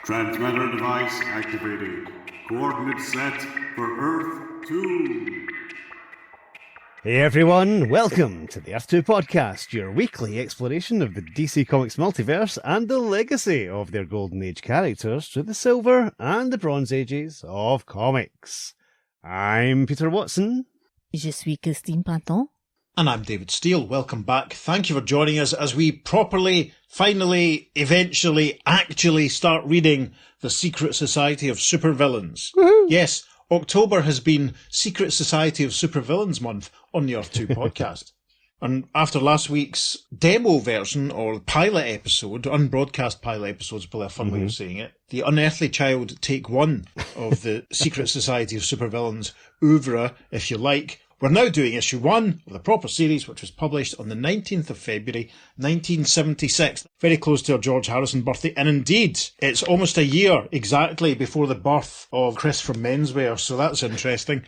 Transmitter device activated. Coordinates set for Earth 2. Hey everyone, welcome to the Earth 2 podcast, your weekly exploration of the DC Comics multiverse and the legacy of their Golden Age characters through the Silver and the Bronze Ages of comics. I'm Peter Watson. Je suis Christine Panton. And I'm David Steele. Welcome back. Thank you for joining us as we properly, finally, eventually, actually start reading The Secret Society of Supervillains. Woohoo! Yes, October has been Secret Society of Supervillains month on the Earth 2 podcast. And after last week's demo version, or pilot episode, unbroadcast pilot episode is probably a fun way of saying it, the Unearthly Child Take 1 of the Secret Society of Supervillains oeuvre, if you like, we're now doing issue 1 of the proper series, which was published on the 19th of February, 1976, very close to our George Harrison birthday. And indeed, it's almost a year exactly before the birth of Chris from Menswear, so that's interesting.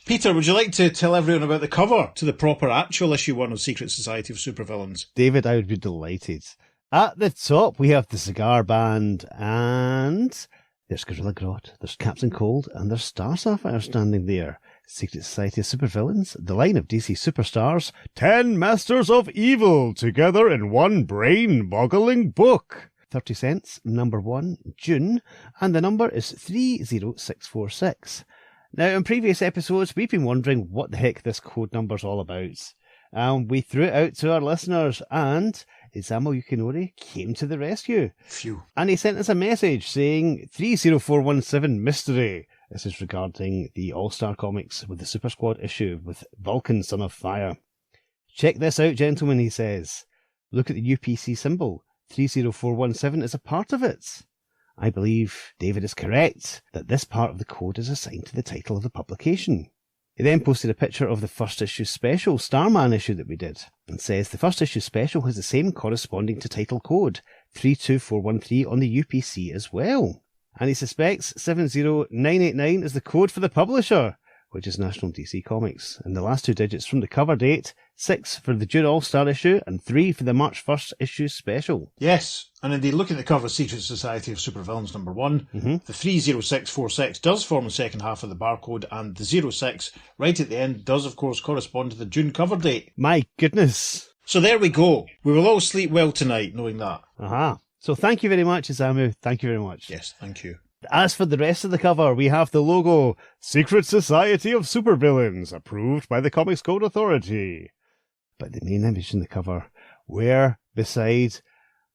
Peter, would you like to tell everyone about the cover to the proper actual issue 1 of Secret Society of Supervillains? David, I would be delighted. At the top, we have the Cigar Band, and there's Gorilla Grodd, there's Captain Cold, and there's Star Sapphire standing there. Secret Society of Supervillains, the line of DC superstars, 10 Masters of Evil together in one brain-boggling book. 30 cents, number 1, June, and the number is 30646. Now, in previous episodes, we've been wondering what the heck this code number's all about. We threw it out to our listeners, and Isamu Yukinori came to the rescue. Phew. And he sent us a message saying 30417 mystery. This is regarding the All-Star Comics with the Super Squad issue with Vulcan, Son of Fire. Check this out, gentlemen, he says. Look at the UPC symbol. 30417 is a part of it. I believe David is correct that this part of the code is assigned to the title of the publication. He then posted a picture of the first issue special, Starman issue that we did, and says the first issue special has the same corresponding to title code, 32413 on the UPC as well. And he suspects 70989 is the code for the publisher, which is National DC Comics. And the last two digits from the cover date, 6 for the June All-Star issue and 3 for the March 1st issue special. Yes, and indeed, looking at the cover of Secret Society of Supervillains number 1, the 30646 does form the second half of the barcode, and the 06 right at the end does, of course, correspond to the June cover date. My goodness. So there we go. We will all sleep well tonight, knowing that. Aha. So thank you very much, Isamu. Thank you very much. Yes, thank you. As for the rest of the cover, we have the logo, Secret Society of Supervillains, approved by the Comics Code Authority. But the main image in the cover, we're beside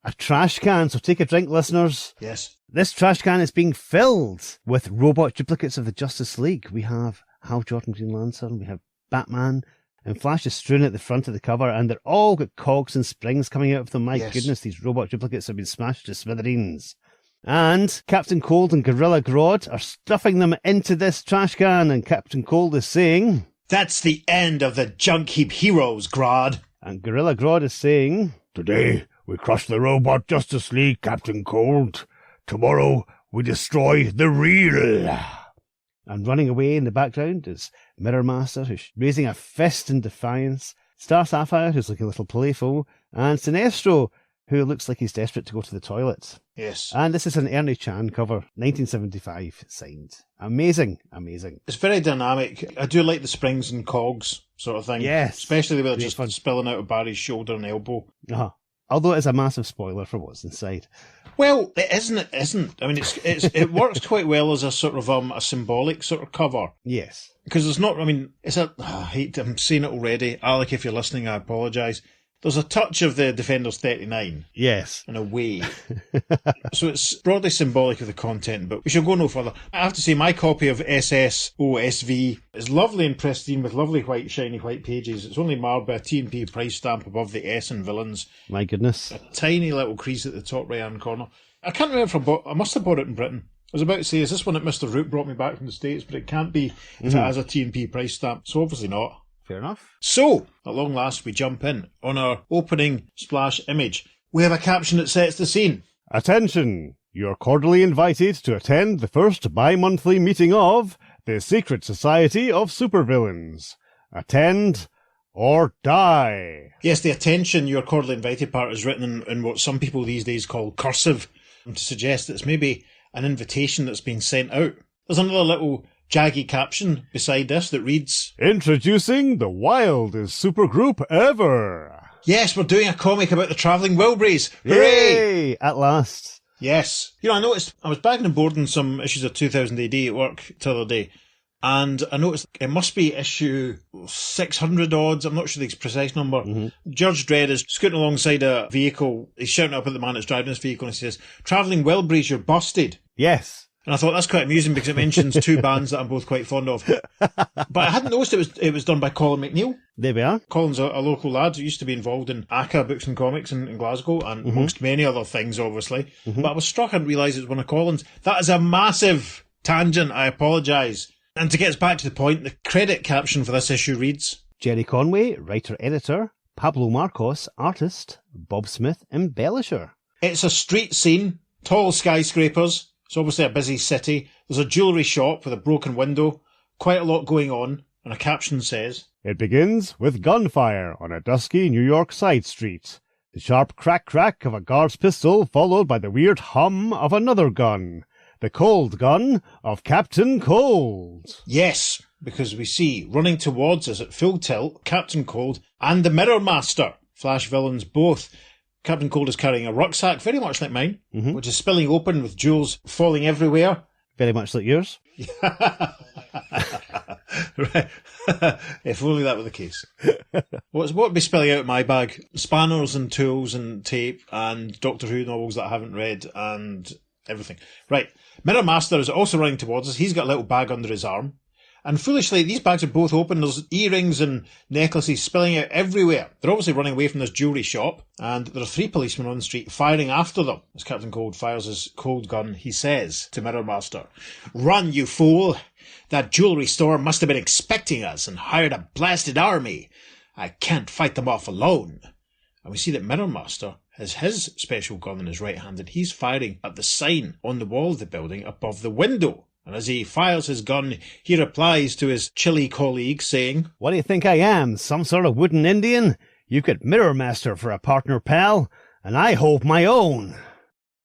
a trash can, so take a drink, listeners. Yes. This trash can is being filled with robot duplicates of the Justice League. We have Hal Jordan Green Lantern, we have Batman, and Flash is strewn at the front of the cover, and they're all got cogs and springs coming out of them. My goodness, these robot duplicates have been smashed to smithereens. And Captain Cold and Gorilla Grodd are stuffing them into this trash can, and Captain Cold is saying, "That's the end of the junk heap heroes, Grodd." And Gorilla Grodd is saying, "Today we crush the robot Justice League, Captain Cold. Tomorrow we destroy the real." And running away in the background is Mirror Master, who's raising a fist in defiance, Star Sapphire, who's looking a little playful, and Sinestro, who looks like he's desperate to go to the toilet. Yes. And this is an Ernie Chan cover, 1975, signed. Amazing, amazing. It's very dynamic. I do like the springs and cogs sort of thing. Yes. Especially the way they're Great just fun. spilling out of Barry's shoulder and elbow. Uh-huh. Although it is a massive spoiler for what's inside. Well, it isn't. I mean, it works quite well as a sort of a symbolic sort of cover. Yes. Because there's not, I mean, I'm saying it already. Alec, if you're listening, I apologise. There's a touch of the Defenders 39. Yes. In a way. So it's broadly symbolic of the content, but we shall go no further. I have to say, my copy of SSOSV is lovely and pristine with lovely white, shiny white pages. It's only marred by a T&P price stamp above the S in villains. My goodness. A tiny little crease at the top right-hand corner. I can't remember if I must have bought it in Britain. I was about to say, is this one that Mr. Root brought me back from the States? But it can't be if it has a T&P price stamp, so obviously not. Fair enough. So, at long last, we jump in. On our opening splash image, we have a caption that sets the scene. Attention! You're cordially invited to attend the first bi-monthly meeting of the Secret Society of Supervillains. Attend or die. Yes, the attention, you're cordially invited part is written in what some people these days call cursive, to suggest that it's maybe an invitation that's been sent out. There's another little jaggy caption beside this that reads, Introducing the wildest supergroup ever. Yes, we're doing a comic about the Travelling Wilburys. Hooray! Yay! At last. Yes. You know, I noticed, I was bagging and boarding some issues of 2000 AD at work the other day, and I noticed it must be issue 600 odds, I'm not sure the precise number. Judge Dredd is scooting alongside a vehicle, he's shouting up at the man that's driving his vehicle, and he says, Travelling Wilburys, you're busted. Yes. And I thought that's quite amusing because it mentions two bands that I'm both quite fond of. But I hadn't noticed it was done by Colin McNeil. There we are. Colin's a local lad who used to be involved in ACA Books and Comics in Glasgow, and amongst many other things, obviously. But I was struck, I didn't realise it was one of Colin's. That is a massive tangent, I apologise. And to get us back to the point, the credit caption for this issue reads, Jerry Conway, writer-editor. Pablo Marcos, artist. Bob Smith, embellisher. It's a street scene, tall skyscrapers. It's obviously a busy city. There's a jewellery shop with a broken window. Quite a lot going on. And a caption says, It begins with gunfire on a dusky New York side street. The sharp crack-crack of a guard's pistol followed by the weird hum of another gun. The cold gun of Captain Cold. Yes, because we see running towards us at full tilt Captain Cold and the Mirror Master, Flash villains both. Captain Cold is carrying a rucksack, very much like mine, which is spilling open with jewels falling everywhere. Very much like yours. Right. If only that were the case. What would be spilling out of my bag? Spanners and tools and tape and Doctor Who novels that I haven't read and everything. Right. Mirror Master is also running towards us. He's got a little bag under his arm. And foolishly, these bags are both open. There's earrings and necklaces spilling out everywhere. They're obviously running away from this jewellery shop. And there are 3 policemen on the street firing after them. As Captain Cold fires his cold gun, he says to Mirror Master, Run, you fool! That jewellery store must have been expecting us and hired a blasted army. I can't fight them off alone. And we see that Mirror Master has his special gun in his right hand and he's firing at the sign on the wall of the building above the window. And as he fires his gun, he replies to his chilly colleague, saying, What do you think I am, some sort of wooden Indian? You've got Mirror Master for a partner, pal, and I hold my own.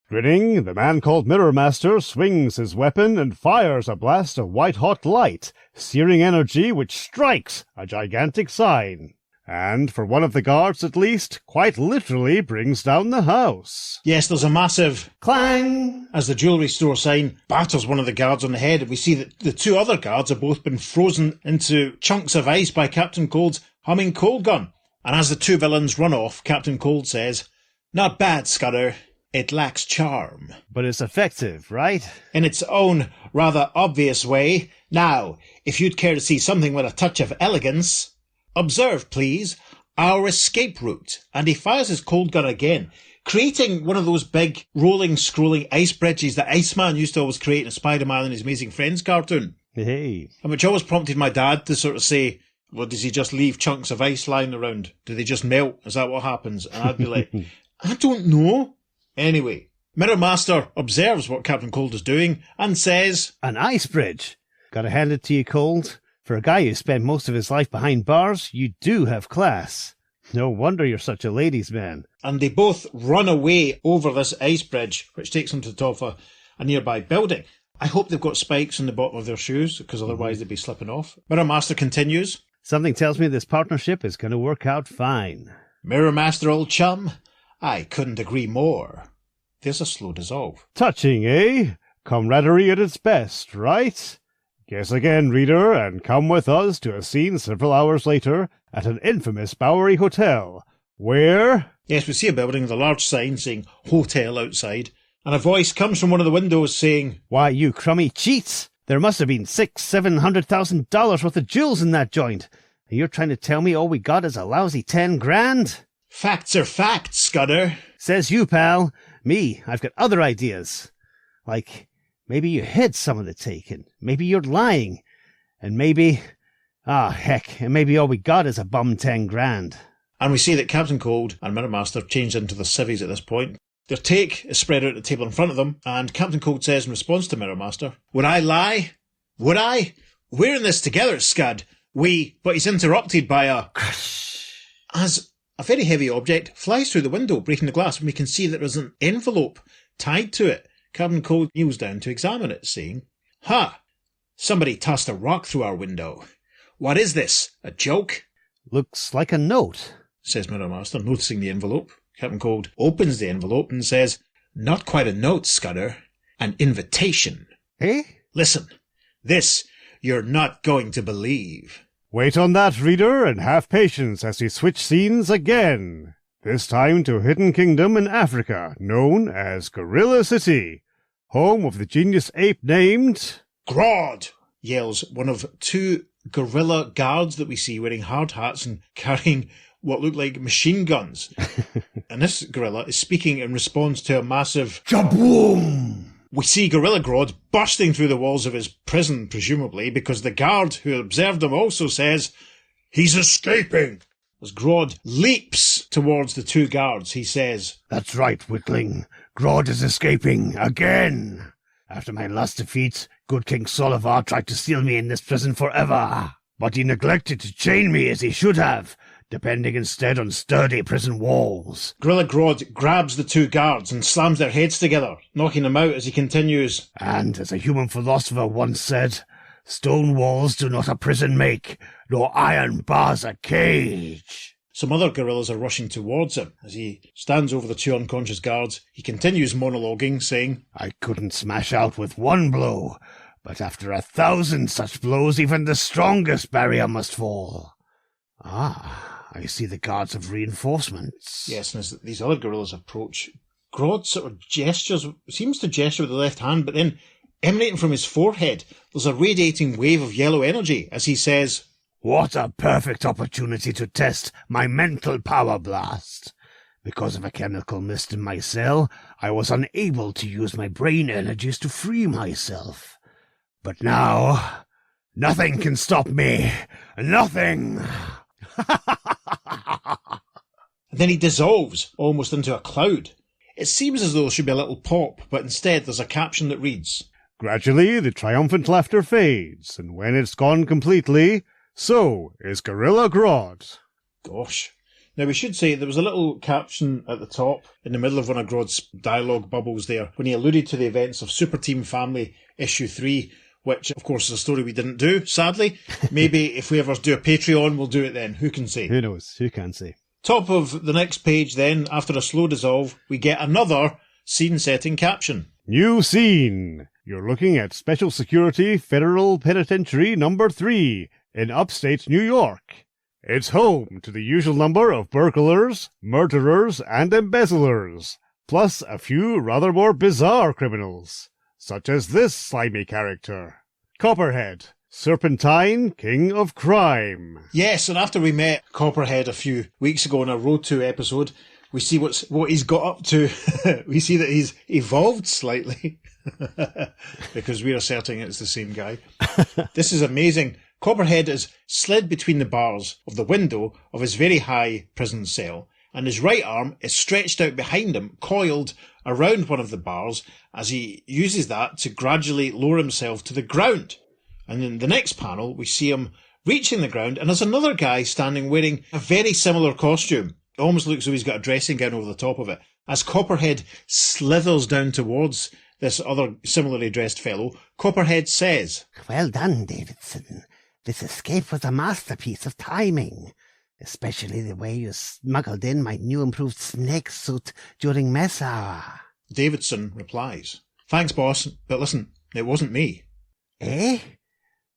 Grinning, the man called Mirror Master swings his weapon and fires a blast of white-hot light, searing energy which strikes a gigantic sign. And, for one of the guards at least, quite literally brings down the house. Yes, there's a massive Clang! As the jewellery store sign batters one of the guards on the head, and we see that the 2 other guards have both been frozen into chunks of ice by Captain Cold's humming cold gun. And as the 2 villains run off, Captain Cold says, Not bad, Scudder. It lacks charm. But it's effective, right? In its own rather obvious way. Now, if you'd care to see something with a touch of elegance, observe, please, our escape route. And he fires his cold gun again, creating one of those big rolling, scrolling ice bridges that Iceman used to always create in Spider-Man and His Amazing Friends cartoon. Hey. And which always prompted my dad to sort of say, well, does he just leave chunks of ice lying around? Do they just melt? Is that what happens? And I'd be like, I don't know. Anyway, Mirror Master observes what Captain Cold is doing and says, An ice bridge. Gotta hand it to you, Cold. For a guy who spent most of his life behind bars, you do have class. No wonder you're such a ladies' man. And they both run away over this ice bridge, which takes them to the top of a nearby building. I hope they've got spikes in the bottom of their shoes, because otherwise they'd be slipping off. Mirror Master continues, Something tells me this partnership is going to work out fine. Mirror Master, old chum, I couldn't agree more. There's a slow dissolve. Touching, eh? Camaraderie at its best, right? Guess again, reader, and come with us to a scene several hours later at an infamous Bowery hotel, where... Yes, we see a building with a large sign saying hotel outside, and a voice comes from one of the windows saying, Why, you crummy cheats! There must have been $700,000 worth of jewels in that joint, and you're trying to tell me all we got is a lousy 10 grand? Facts are facts, Scudder. Says you, pal. Me, I've got other ideas. Like, maybe you hid some of the taken. Maybe you're lying. And maybe... heck, and maybe all we got is a bum 10 grand. And we see that Captain Cold and Mirror Master change into the civvies at this point. Their take is spread out at the table in front of them, and Captain Cold says in response to Mirror Master, Would I lie? Would I? We're in this together, Scud. But he's interrupted by a... as a very heavy object flies through the window, breaking the glass, and we can see that there's an envelope tied to it, Captain Cold kneels down to examine it, saying, "Ha! Somebody tossed a rock through our window. What is this? A joke?" Looks like a note, says Mirror Master, noticing the envelope. Captain Cold opens the envelope and says, "Not quite a note, Scudder. An invitation. Eh? Listen, this you're not going to believe." Wait on that, reader, and have patience as we switch scenes again. This time to a hidden kingdom in Africa, known as Gorilla City, home of the genius ape named... "Grodd!" yells one of two gorilla guards that we see wearing hard hats and carrying what look like machine guns. And this gorilla is speaking in response to a massive Jaboom! We see Gorilla Grodd bursting through the walls of his prison, presumably, because the guard who observed him also says, "He's escaping!" As Grodd leaps towards the two guards, he says, That's right, Whitling. Grodd is escaping again. After my last defeat, good King Solivar tried to seal me in this prison forever. But he neglected to chain me as he should have, depending instead on sturdy prison walls. Gorilla Grodd grabs the two guards and slams their heads together, knocking them out as he continues. And, as a human philosopher once said, stone walls do not a prison make, nor iron bars a cage. Some other gorillas are rushing towards him. As he stands over the two unconscious guards, he continues monologuing, saying, I couldn't smash out with one blow, but after 1,000 such blows, even the strongest barrier must fall. Ah, I see the guards have reinforcements. Yes, and as these other gorillas approach, Grodd sort of seems to gesture with the left hand, but then emanating from his forehead, there's a radiating wave of yellow energy as he says, What a perfect opportunity to test my mental power blast. Because of a chemical mist in my cell, I was unable to use my brain energies to free myself. But now, nothing can stop me. Nothing. And then he dissolves almost into a cloud. It seems as though there should be a little pop, but instead there's a caption that reads, Gradually, the triumphant laughter fades, and when it's gone completely, so is Gorilla Grodd. Gosh. Now, we should say there was a little caption at the top, in the middle of one of Grodd's dialogue bubbles there, when he alluded to the events of Super Team Family Issue 3, which, of course, is a story we didn't do, sadly. Maybe if we ever do a Patreon, we'll do it then. Who can say? Who knows? Who can say? Top of the next page, then, after a slow dissolve, we get another scene-setting caption. New scene. You're looking at Special Security Federal Penitentiary Number 3 in upstate New York. It's home to the usual number of burglars, murderers, and embezzlers, plus a few rather more bizarre criminals, such as this slimy character, Copperhead, Serpentine, King of Crime. Yes, and after we met Copperhead a few weeks ago in a Road 2 episode, we see what he's got up to. We see that he's evolved slightly, because we're asserting it's the same guy. This is amazing. Copperhead is slid between the bars of the window of his very high prison cell, and his right arm is stretched out behind him, coiled around one of the bars, as he uses that to gradually lower himself to the ground. And in the next panel, we see him reaching the ground, and there's another guy standing wearing a very similar costume. It almost looks as though he's got a dressing gown over the top of it. As Copperhead slithers down towards this other similarly dressed fellow, Copperhead says, Well done, Davidson. This escape was a masterpiece of timing, especially the way you smuggled in my new improved snake suit during mess hour. Davidson replies, Thanks, boss, but listen, it wasn't me. Eh?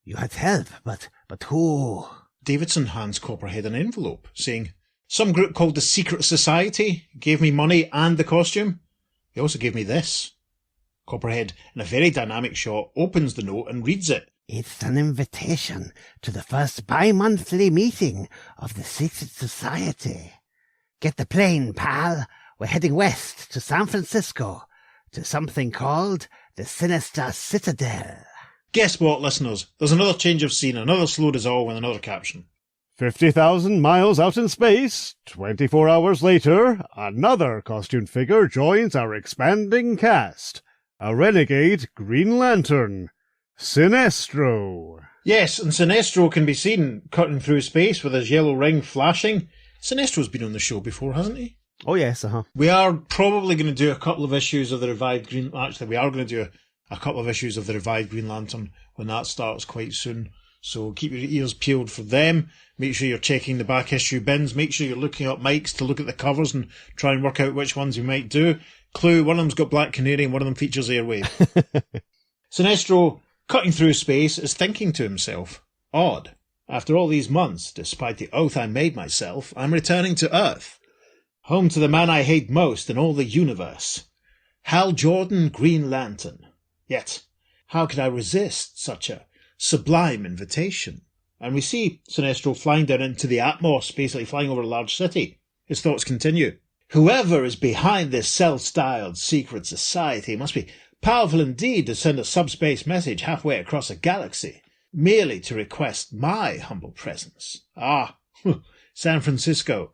You had help, but who? Davidson hands Copperhead an envelope, saying, Some group called the Secret Society gave me money and the costume. They also gave me this. Copperhead, in a very dynamic shot, opens the note and reads it. It's an invitation to the first bi-monthly meeting of the Secret Society. Get the plane, pal. We're heading west to San Francisco, to something called the Sinister Citadel. Guess what, listeners? There's another change of scene, another slow dissolve and another caption. 50,000 miles out in space, 24 hours later, another costumed figure joins our expanding cast. A renegade Green Lantern, Sinestro. Yes, and Sinestro can be seen cutting through space with his yellow ring flashing. Sinestro's been on the show before, hasn't he? Oh, yes, uh-huh. We are probably going to do a couple of issues of the revived Green... Actually, we are going to do a couple of issues of the revived Green Lantern when that starts quite soon. So keep your ears peeled for them. Make sure you're checking the back issue bins. Make sure you're looking up mics to look at the covers and try and work out which ones you might do. Clue, one of them's got Black Canary and one of them features Airwave. Sinestro, cutting through space, is thinking to himself, odd. After all these months, despite the oath I made myself, I'm returning to Earth. Home to the man I hate most in all the universe. Hal Jordan, Green Lantern. Yet, how could I resist such a sublime invitation? And we see Sinestro flying down into the Atmos, basically flying over a large city. His thoughts continue. Whoever is behind this self-styled secret society must be powerful indeed to send a subspace message halfway across a galaxy, merely to request my humble presence. Ah, San Francisco,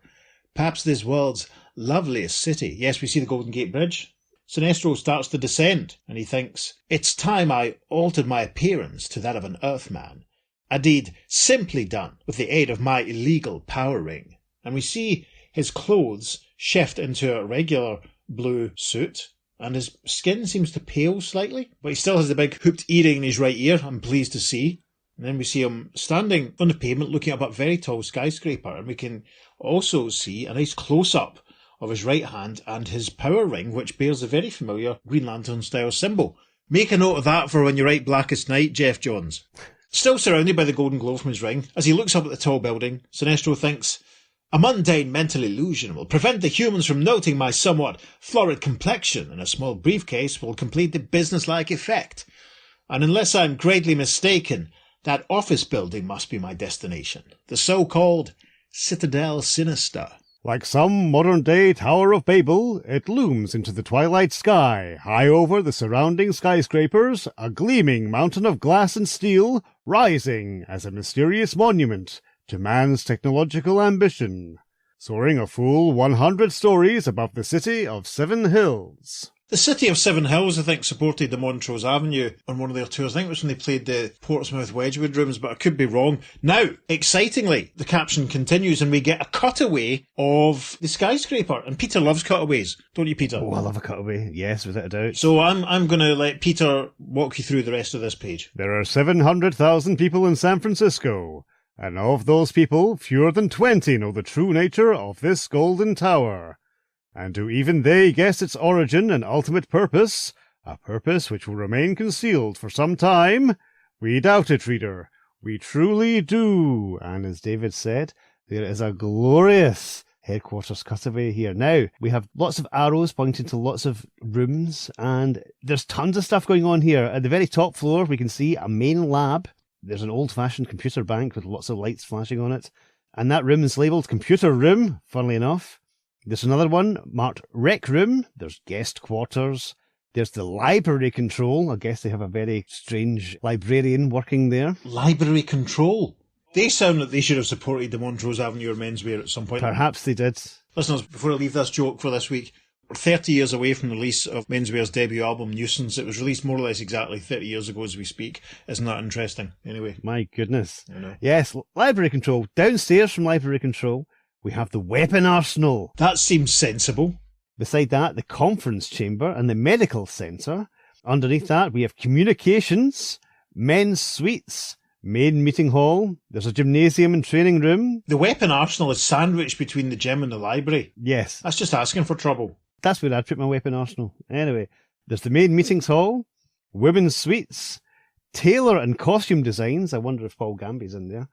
perhaps this world's loveliest city. Yes, we see the Golden Gate Bridge. Sinestro starts to descend, and he thinks, it's time I altered my appearance to that of an Earthman, a deed simply done with the aid of my illegal power ring. And we see his clothes shift into a regular blue suit, and his skin seems to pale slightly, but he still has the big hooped earring in his right ear, I'm pleased to see. And then we see him standing on the pavement looking up at a very tall skyscraper, and we can also see a nice close-up of his right hand and his power ring, which bears a very familiar Green Lantern-style symbol. Make a note of that for when you write Blackest Night, Jeff Johns. Still surrounded by the golden glow from his ring, as he looks up at the tall building, Sinestro thinks, a mundane mental illusion will prevent the humans from noting my somewhat florid complexion, and a small briefcase will complete the business-like effect. And unless I'm greatly mistaken, that office building must be my destination, the so-called Citadel Sinister. Like some modern-day Tower of Babel, it looms into the twilight sky. High over the surrounding skyscrapers, a gleaming mountain of glass and steel, rising as a mysterious monument to man's technological ambition, soaring a full 100 stories above the city of Seven Hills. The City of Seven Hills, I think, supported the Montrose Avenue on one of their tours. I think it was when they played the Portsmouth Wedgwood rooms, but I could be wrong. Now, excitingly, the caption continues and we get a cutaway of the skyscraper. And Peter loves cutaways, don't you, Peter? Oh, I love a cutaway. Yes, without a doubt. So I'm going to let Peter walk you through the rest of this page. There are 700,000 people in San Francisco, and of those people, fewer than 20 know the true nature of this golden tower. And do even they guess its origin and ultimate purpose, a purpose which will remain concealed for some time? We doubt it, reader. We truly do. And as David said, there is a glorious headquarters cutaway here. Now, we have lots of arrows pointing to lots of rooms, and there's tons of stuff going on here. At the very top floor, we can see a main lab. There's an old-fashioned computer bank with lots of lights flashing on it. And that room is labelled Computer Room, funnily enough. There's another one marked Rec Room. There's guest quarters. There's the library control. I guess they have a very strange librarian working there. Library control? They sound like they should have supported the Montrose Avenue or menswear at some point. Perhaps they did. Listeners, before I leave this joke for this week, we're 30 years away from the release of Menswear's debut album, Nuisance. It was released more or less exactly 30 years ago as we speak. Isn't that interesting? Anyway. My goodness. I know. Yes, library control. Downstairs from library control, we have the weapon arsenal. That seems sensible. Beside that, the conference chamber and the medical centre. Underneath that, we have communications, men's suites, main meeting hall. There's a gymnasium and training room. The weapon arsenal is sandwiched between the gym and the library. Yes. That's just asking for trouble. That's where I'd put my weapon arsenal. Anyway, there's the main meetings hall, women's suites, tailor and costume designs. I wonder if Paul Gamby's in there.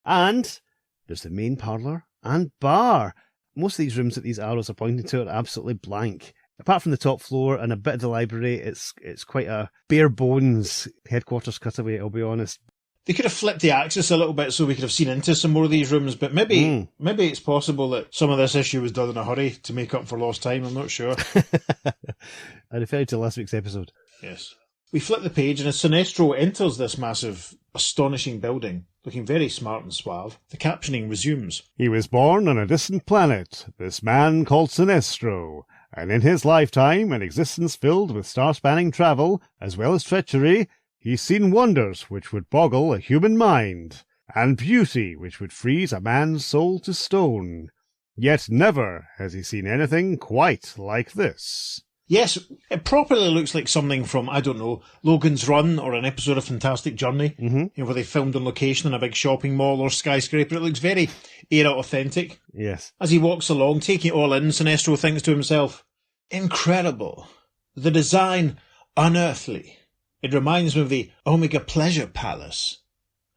And there's the main parlour and bar. Most of these rooms that these arrows are pointing to are absolutely blank. Apart from the top floor and a bit of the library, it's quite a bare bones headquarters cutaway, I'll be honest. They could have flipped the axis a little bit so we could have seen into some more of these rooms, but maybe it's possible that some of this issue was done in a hurry to make up for lost time. I'm not sure. I referred to last week's episode. Yes. We flip the page, and as Sinestro enters this massive, astonishing building, looking very smart and suave, the captioning resumes. He was born on a distant planet, this man called Sinestro, and in his lifetime, an existence filled with star-spanning travel, as well as treachery, he's seen wonders which would boggle a human mind, and beauty which would freeze a man's soul to stone. Yet never has he seen anything quite like this. Yes, it properly looks like something from, I don't know, Logan's Run or an episode of Fantastic Journey, where they filmed on location in a big shopping mall or skyscraper. It looks very era authentic. Yes. As he walks along, taking it all in, Sinestro thinks to himself, incredible. The design, unearthly. It reminds me of the Omega Pleasure Palace.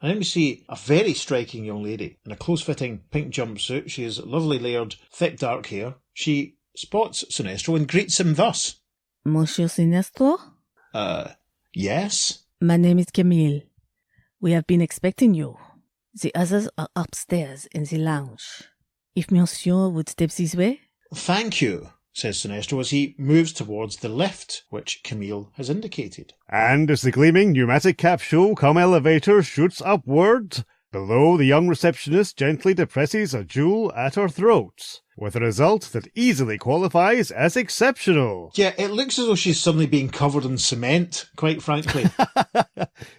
And then we see a very striking young lady in a close-fitting pink jumpsuit. She has lovely layered, thick dark hair. She spots Sinestro and greets him thus. Monsieur Sinestro? Yes? My name is Camille. We have been expecting you. The others are upstairs in the lounge. If Monsieur would step this way? Thank you, says Sinestro as he moves towards the lift, which Camille has indicated. And as the gleaming pneumatic capsule cum elevator shoots upward, below the young receptionist gently depresses a jewel at her throat, with a result that easily qualifies as exceptional. Yeah, it looks as though she's suddenly being covered in cement, quite frankly.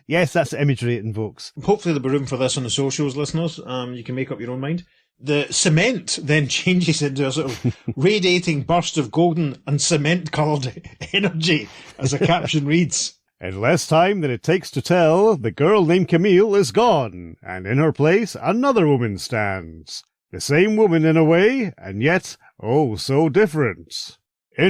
Yes, that's the imagery it invokes. Hopefully there'll be room for this on the socials, listeners. You can make up your own mind. The cement then changes into a sort of radiating burst of golden and cement-coloured energy, as the caption reads. In less time than it takes to tell, the girl named Camille is gone, and in her place another woman stands. The same woman in a way, and yet, oh so different.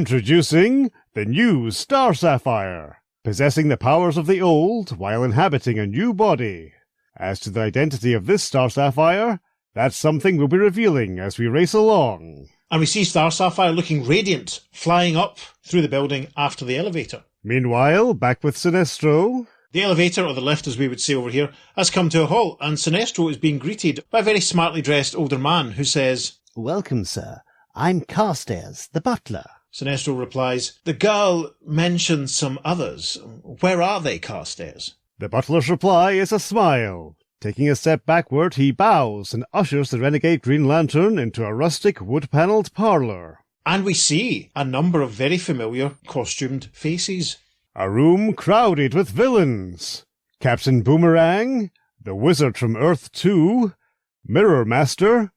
Introducing the new Star Sapphire, possessing the powers of the old while inhabiting a new body. As to the identity of this Star Sapphire, that's something we'll be revealing as we race along. And we see Star Sapphire looking radiant, flying up through the building after the elevator. Meanwhile, back with Sinestro. The elevator, or the lift as we would say over here, has come to a halt, and Sinestro is being greeted by a very smartly dressed older man who says, Welcome, sir. I'm Carstairs, the butler. Sinestro replies, the girl mentioned some others. Where are they, Carstairs? The butler's reply is a smile. Taking a step backward, he bows and ushers the renegade Green Lantern into a rustic wood-panelled parlour. And we see a number of very familiar costumed faces. A room crowded with villains. Captain Boomerang, the Wizard from Earth 2, Mirror Master,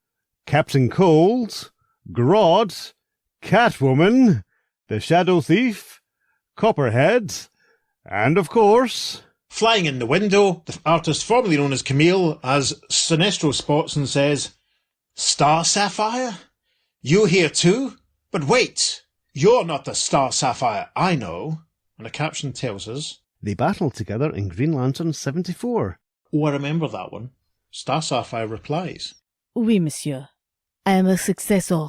Captain Cold, Grodd, Catwoman, the Shadow Thief, Copperhead, and of course... Flying in the window, the artist formerly known as Camille, as Sinestro spots and says, Star Sapphire? You here too? But wait, you're not the Star Sapphire I know. And the caption tells us, they battled together in Green Lantern 74. Oh, I remember that one. Star Sapphire replies, Oui, monsieur. I am a successor.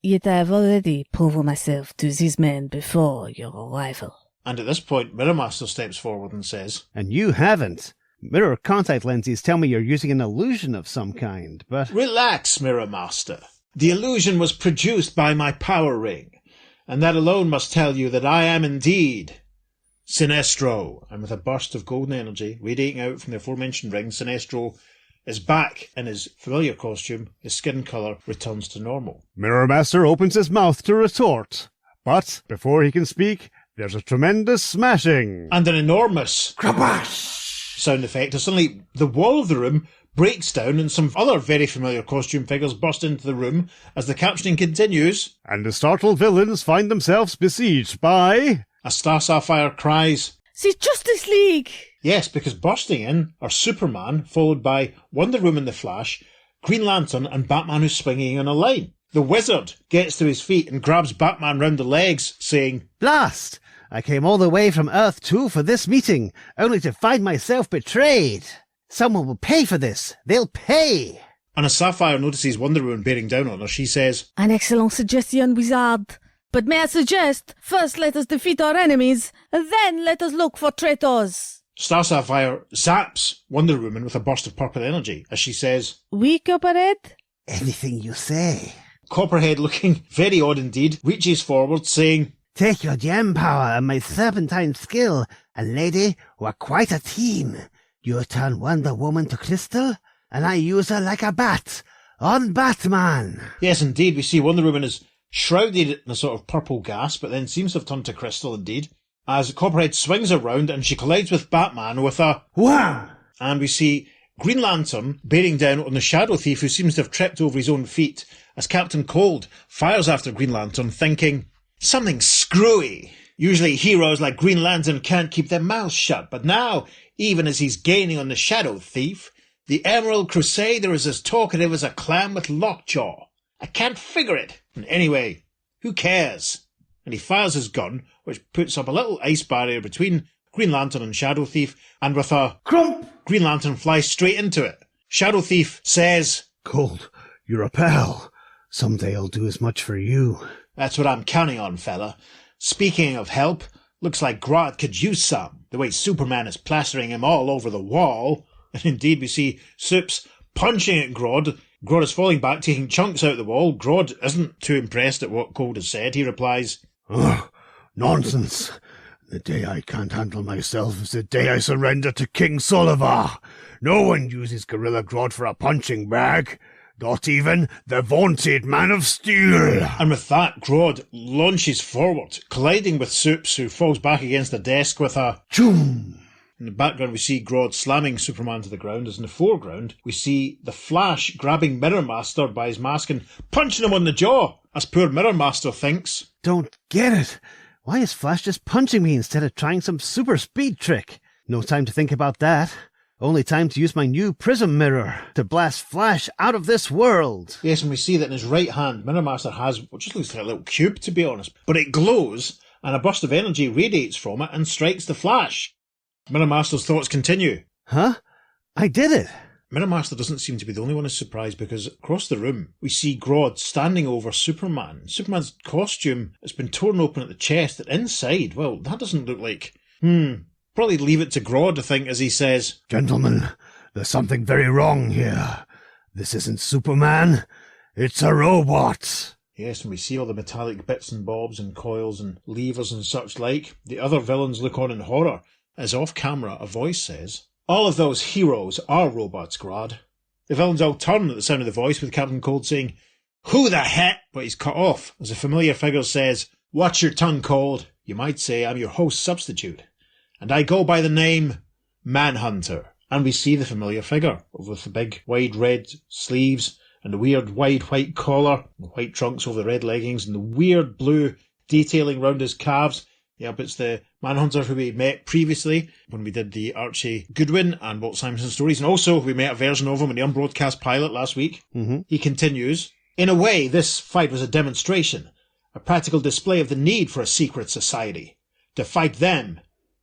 Yet I have already proven myself to these men before your arrival. And at this point, Mirror Master steps forward and says, And you haven't. Mirror contact lenses tell me you're using an illusion of some kind, but... Relax, Mirror Master. The illusion was produced by my power ring, and that alone must tell you that I am indeed Sinestro. And with a burst of golden energy radiating out from the aforementioned ring, Sinestro is back in his familiar costume. His skin colour returns to normal. Mirror Master opens his mouth to retort, but before he can speak, there's a tremendous smashing. And an enormous Crabash! sound effect. And suddenly the wall of the room breaks down and some other very familiar costume figures burst into the room as the captioning continues. And the startled villains find themselves besieged by... A Star Sapphire cries, The Justice League! yes, because bursting in are Superman, followed by Wonder Woman the Flash, Green Lantern, and Batman who's swinging on a line. The Wizard gets to his feet and grabs Batman round the legs, saying, Blast! I came all the way from Earth 2 for this meeting, only to find myself betrayed. Someone will pay for this. They'll pay. and as Sapphire notices Wonder Woman bearing down on her, she says, An excellent suggestion, Wizard. But may I suggest, first let us defeat our enemies, and then let us look for traitors. Star Sapphire zaps Wonder Woman with a burst of purple energy as she says, Oui, Copperhead? Anything you say. Copperhead, looking very odd indeed, reaches forward saying, Take your gem power and my serpentine skill, and lady, we're quite a team. You turn Wonder Woman to crystal, and I use her like a bat. On Batman! Yes, indeed, we see Wonder Woman is shrouded in a sort of purple gas, but then seems to have turned to crystal indeed, as Copperhead swings around and she collides with Batman with a Wow! and we see Green Lantern bearing down on the Shadow Thief, who seems to have tripped over his own feet, as Captain Cold fires after Green Lantern, thinking, something screwy. Usually heroes like Green Lantern can't keep their mouths shut, but now, even as he's gaining on the Shadow Thief, the Emerald Crusader is as talkative as a clam with lockjaw. I can't figure it. And anyway, who cares? And he fires his gun, which puts up a little ice barrier between Green Lantern and Shadow Thief, and with a crump, Green Lantern flies straight into it. Shadow Thief says, Cold, you're a pal. Someday I'll do as much for you. That's what I'm counting on, fella. Speaking of help, looks like Grodd could use some, the way Superman is plastering him all over the wall. And indeed we see Supes punching at Grodd. Grodd is falling back, taking chunks out of the wall. Grodd isn't too impressed at what Cold has said. He replies, Ugh, nonsense. The day I can't handle myself is the day I surrender to King Solivar. No one uses Gorilla Grodd for a punching bag. Not even the vaunted Man of Steel. And with that, Grodd launches forward, colliding with Supes, who falls back against the desk with a Choom! In the background, we see Grodd slamming Superman to the ground, as in the foreground, we see the Flash grabbing Mirror Master by his mask and punching him on the jaw, as poor Mirror Master thinks. Don't get it. Why is Flash just punching me instead of trying some super speed trick? No time to think about that. Only time to use my new prism mirror to blast Flash out of this world. Yes, and we see that in his right hand, Mirror Master has what just looks like a little cube, to be honest. But it glows, and a burst of energy radiates from it and strikes the Flash. Mirror Master's thoughts continue. Huh? I did it. Mirror Master doesn't seem to be the only one who's surprised, because across the room we see Grodd standing over Superman. Superman's costume has been torn open at the chest, and inside, well, that doesn't look like... Probably leave it to Grodd to think as he says, Gentlemen, there's something very wrong here. This isn't Superman. It's a robot. Yes, and we see all the metallic bits and bobs and coils and levers and such like. The other villains look on in horror, as off camera a voice says, all of those heroes are robots, Grodd. The villains all turn at the sound of the voice, with Captain Cold saying, who the heck? But he's cut off, as a familiar figure says, watch your tongue, Cold. You might say I'm your host substitute. And I go by the name Manhunter. And we see the familiar figure, with the big wide red sleeves, and the weird wide white collar, and the white trunks over the red leggings, and the weird blue detailing round his calves. Yep, it's the Manhunter who we met previously when we did the Archie Goodwin and Walt Simonson stories, and also we met a version of him in the unbroadcast pilot last week. He continues, in a way, this fight was a demonstration, a practical display of the need for a secret society, to fight them,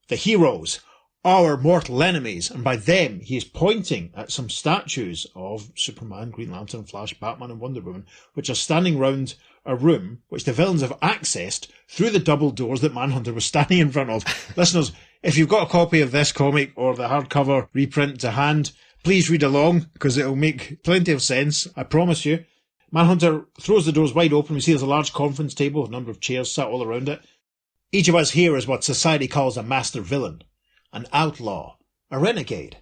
the heroes, our mortal enemies, and by them he is pointing at some statues of Superman, Green Lantern, Flash, Batman and Wonder Woman, which are standing round a room which the villains have accessed through the double doors that Manhunter was standing in front of. Listeners, if you've got a copy of this comic or the hardcover reprint to hand, please read along, because it'll make plenty of sense, I promise you. Manhunter throws the doors wide open. We see there's a large conference table with a number of chairs sat all around it. Each of us here is what society calls a master villain, an outlaw, a renegade.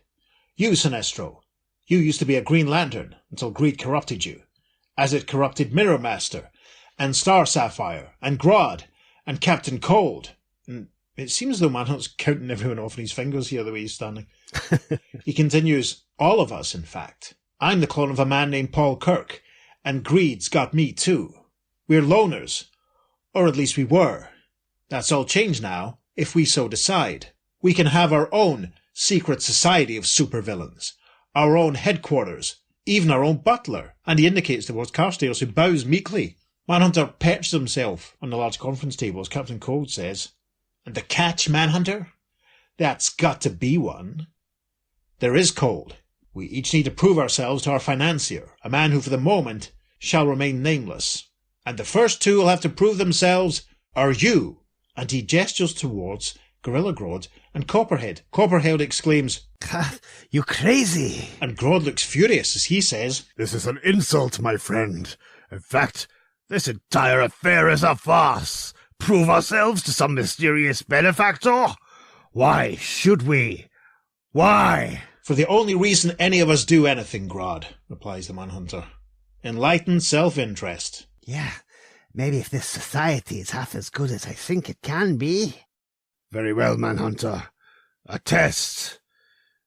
You, Sinestro, you used to be a Green Lantern until greed corrupted you, as it corrupted Mirror Master, and Star Sapphire, and Grodd, and Captain Cold. And it seems as though Manhunt's counting everyone off on his fingers here, the way he's standing. He continues, all of us, in fact. I'm the clone of a man named Paul Kirk, and greed's got me too. We're loners, or at least we were. That's all changed now, if we so decide. We can have our own secret society of supervillains, our own headquarters, even our own butler. And he indicates towards Carstairs, who bows meekly. Manhunter perches himself on the large conference table, as Captain Cold says. And the catch, Manhunter? That's got to be one. There is, Cold. We each need to prove ourselves to our financier, a man who for the moment shall remain nameless. And the first two who'll have to prove themselves are you. And he gestures towards Gorilla Grodd and Copperhead. Copperhead exclaims, You crazy! And Grodd looks furious as he says, This is an insult, my friend. In fact, this entire affair is a farce. Prove ourselves to some mysterious benefactor? Why should we? Why? For the only reason any of us do anything, Grodd, replies the Manhunter. Enlightened self-interest. Yeah, maybe if this society is half as good as I think it can be. Very well, Manhunter. A test.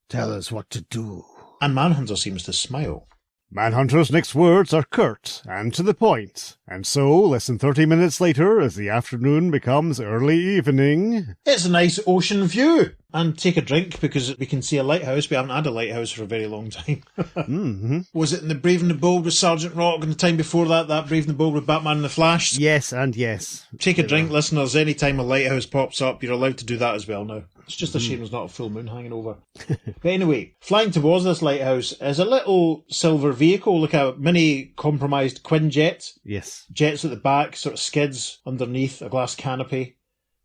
Tell us what to do. And Manhunter seems to smile. Manhunter's next words are curt and to the point, and so, less than 30 minutes later, as the afternoon becomes early evening... It's a nice ocean view! And take a drink, because we can see a lighthouse. We haven't had a lighthouse for a very long time. Mm-hmm. Was it in the Brave and the Bold with Sergeant Rock, and the time before that Brave and the Bold with Batman and the Flash? Yes and yes. Take a drink, listeners. Any time a lighthouse pops up, you're allowed to do that as well now. It's just a shame there's not a full moon hanging over. But anyway, flying towards this lighthouse is a little silver vehicle, like a mini compromised Quinjet. Yes. Jets at the back, sort of skids underneath a glass canopy.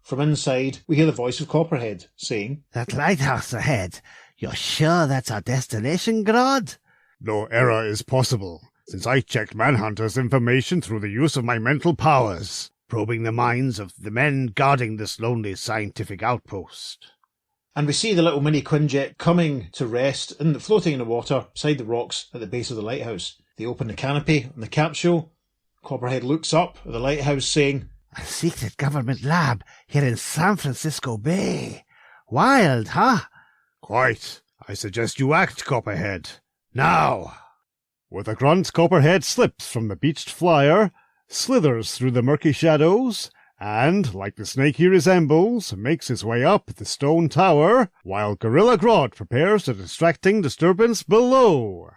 From inside, we hear the voice of Copperhead saying, That lighthouse ahead. You're sure that's our destination, Grodd? No error is possible, since I checked Manhunter's information through the use of my mental powers, probing the minds of the men guarding this lonely scientific outpost. And we see the little mini Quinjet coming to rest, floating in the water, beside the rocks at the base of the lighthouse. They open the canopy on the capsule. Copperhead looks up at the lighthouse saying, A secret government lab here in San Francisco Bay. Wild, huh? Quite. I suggest you act, Copperhead. Now! With a grunt, Copperhead slips from the beached flyer, slithers through the murky shadows, and, like the snake he resembles, makes his way up the stone tower, while Gorilla Grodd prepares a distracting disturbance below.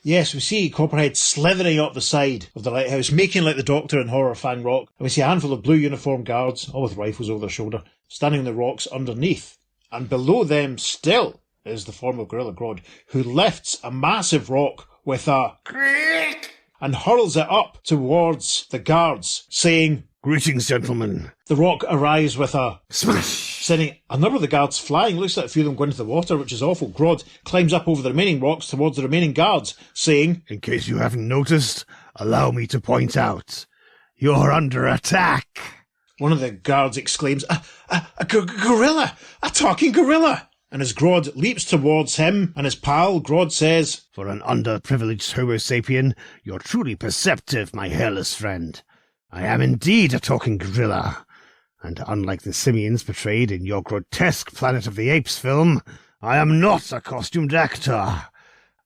Yes, we see Copperhead slithering up the side of the lighthouse, making like the Doctor in Horror Fang Rock, and we see a handful of blue uniformed guards, all with rifles over their shoulder, standing on the rocks underneath. And below them still is the form of Gorilla Grodd, who lifts a massive rock with a creak and hurls it up towards the guards, saying, Greetings, gentlemen. The rock arrives with a Smash! sending a number of the guards flying. Looks like a few of them go into the water, which is awful. Grodd climbs up over the remaining rocks towards the remaining guards, saying, In case you haven't noticed, allow me to point out, you're under attack. One of the guards exclaims, a gorilla! A talking gorilla! And as Grodd leaps towards him and his pal, Grodd says, For an underprivileged Homo sapien, you're truly perceptive, my hairless friend. I am indeed a talking gorilla. And unlike the simians portrayed in your grotesque Planet of the Apes film, I am not a costumed actor.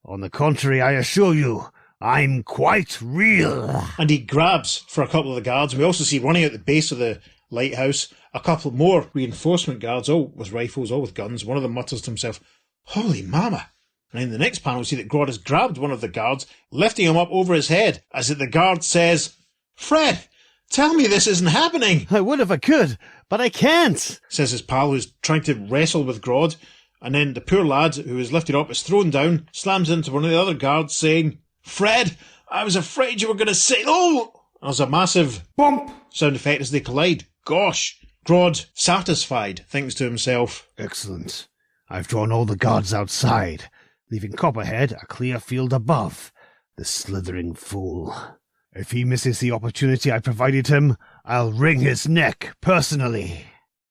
On the contrary, I assure you, I'm quite real. And he grabs for a couple of the guards. We also see running out the base of the lighthouse a couple more reinforcement guards, all with rifles, all with guns. One of them mutters to himself, Holy mama! And in the next panel, we see that Grodd has grabbed one of the guards, lifting him up over his head, as the guard says, Fred! Tell me this isn't happening! I would if I could, but I can't, says his pal, who's trying to wrestle with Grodd. And then the poor lad, who is lifted up, is thrown down, slams into one of the other guards, saying, Fred, I was afraid you were going to say... Oh! And there's a massive bump sound effect as they collide. Gosh! Grodd, satisfied, thinks to himself, Excellent. I've drawn all the guards outside, leaving Copperhead a clear field above. The slithering fool. If he misses the opportunity I provided him, I'll wring his neck personally.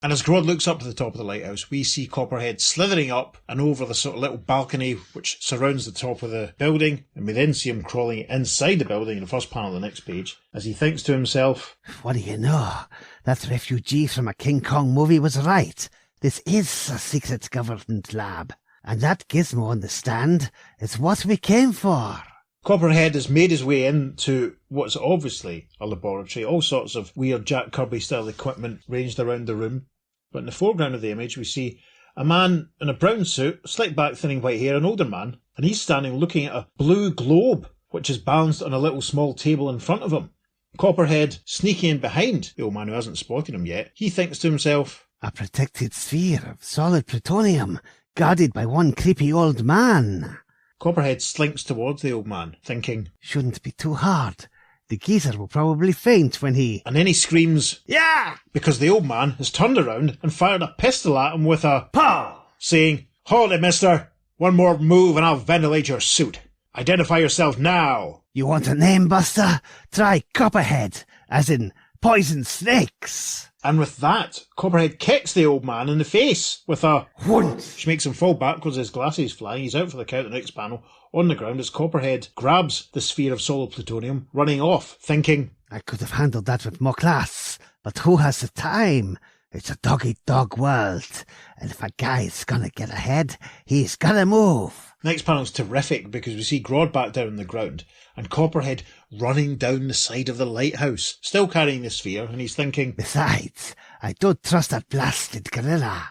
And as Grodd looks up to the top of the lighthouse, we see Copperhead slithering up and over the sort of little balcony which surrounds the top of the building, and we then see him crawling inside the building in the first panel of the next page, as he thinks to himself, What do you know? That refugee from a King Kong movie was right. This is a secret government lab. And that gizmo on the stand is what we came for. Copperhead has made his way into what's obviously a laboratory, all sorts of weird Jack Kirby-style equipment ranged around the room. But in the foreground of the image, we see a man in a brown suit, slick back, thinning white hair, an older man, and he's standing looking at a blue globe, which is balanced on a little small table in front of him. Copperhead, sneaking in behind the old man who hasn't spotted him yet, he thinks to himself, A protected sphere of solid plutonium, guarded by one creepy old man. Copperhead slinks towards the old man, thinking, Shouldn't be too hard. The geezer will probably faint when he... And then he screams, Yeah! Because the old man has turned around and fired a pistol at him with a Pow! saying, Hold it, mister. One more move and I'll ventilate your suit. Identify yourself now. You want a name, Buster? Try Copperhead, as in poison snakes. And with that, Copperhead kicks the old man in the face with a Whoosh! which makes him fall backwards, his glasses flying. He's out for the count the next panel. On the ground as Copperhead grabs the sphere of solid plutonium, running off, thinking, I could have handled that with more class, but who has the time? It's a dog-eat-dog world, and if a guy's gonna get ahead, he's gotta move. Next panel's terrific because we see Grodd back down on the ground and Copperhead running down the side of the lighthouse, still carrying the sphere, and he's thinking, Besides, I don't trust that blasted gorilla.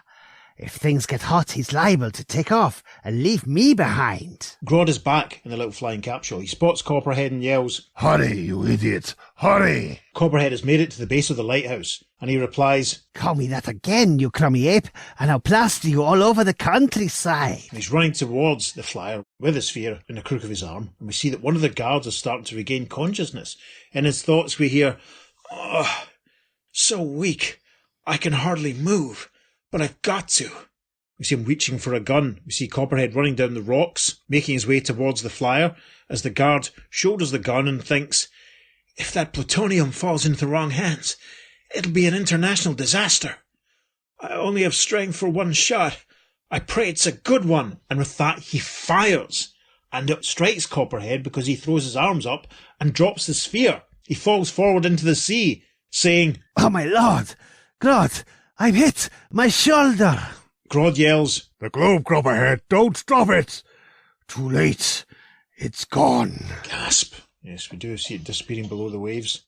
If things get hot, he's liable to take off and leave me behind. Grodd is back in the little flying capsule. He spots Copperhead and yells, Hurry, you idiot! Hurry! Copperhead has made it to the base of the lighthouse, and he replies, Call me that again, you crummy ape, and I'll plaster you all over the countryside. and he's running towards the flyer with the sphere in the crook of his arm, and we see that one of the guards is starting to regain consciousness. In his thoughts we hear, Oh, so weak, I can hardly move, but I've got to. We see him reaching for a gun. We see Copperhead running down the rocks, making his way towards the flyer, as the guard shoulders the gun and thinks, If that plutonium falls into the wrong hands, it'll be an international disaster. I only have strength for one shot. I pray it's a good one. And with that, he fires. And it strikes Copperhead because he throws his arms up and drops the sphere. He falls forward into the sea, saying, Oh, my lord! Grodd, I'm hit! My shoulder! Grodd yells, The globe, Copperhead! Don't drop it! Too late. It's gone. Gasp. Yes, we do see it disappearing below the waves.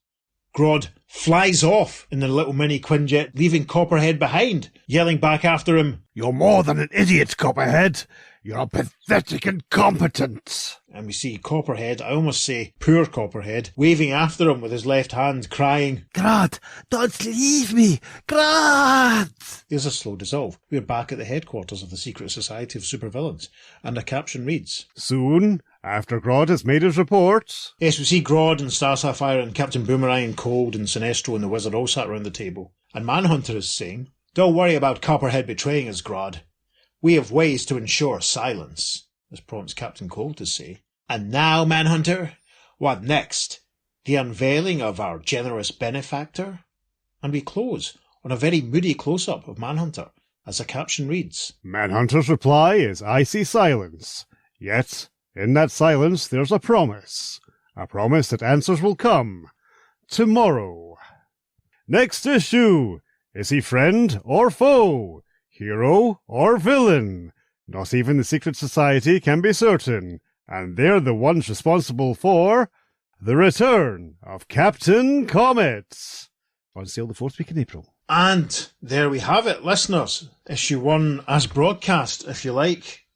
Grodd flies off in the little mini Quinjet, leaving Copperhead behind, yelling back after him, You're more than an idiot, Copperhead. You're pathetic and incompetent. and we see Copperhead, I almost say poor Copperhead, waving after him with his left hand, crying. Grodd, don't leave me! Grodd! There's a slow dissolve. We're back at the headquarters of the Secret Society of Supervillains, and a caption reads, Soon, after Grodd has made his report, Yes, we see Grodd and Star Sapphire and Captain Boomerang and Cold and Sinestro and the Wizard all sat around the table, and Manhunter is saying, Don't worry about Copperhead betraying us, Grodd. We have ways to ensure silence, this prompts Captain Cold to say. And now, Manhunter, what next? The unveiling of our generous benefactor? And we close on a very moody close-up of Manhunter, as the caption reads, Manhunter's reply is icy silence. Yet, in that silence, there's a promise that answers will come. Tomorrow. Next issue. Is he friend or foe? Hero or villain? Not even the Secret Society can be certain, and they're the ones responsible for the return of Captain Comet. On sale the 4th week in April. And there we have it, listeners. Issue 1 as broadcast, if you like,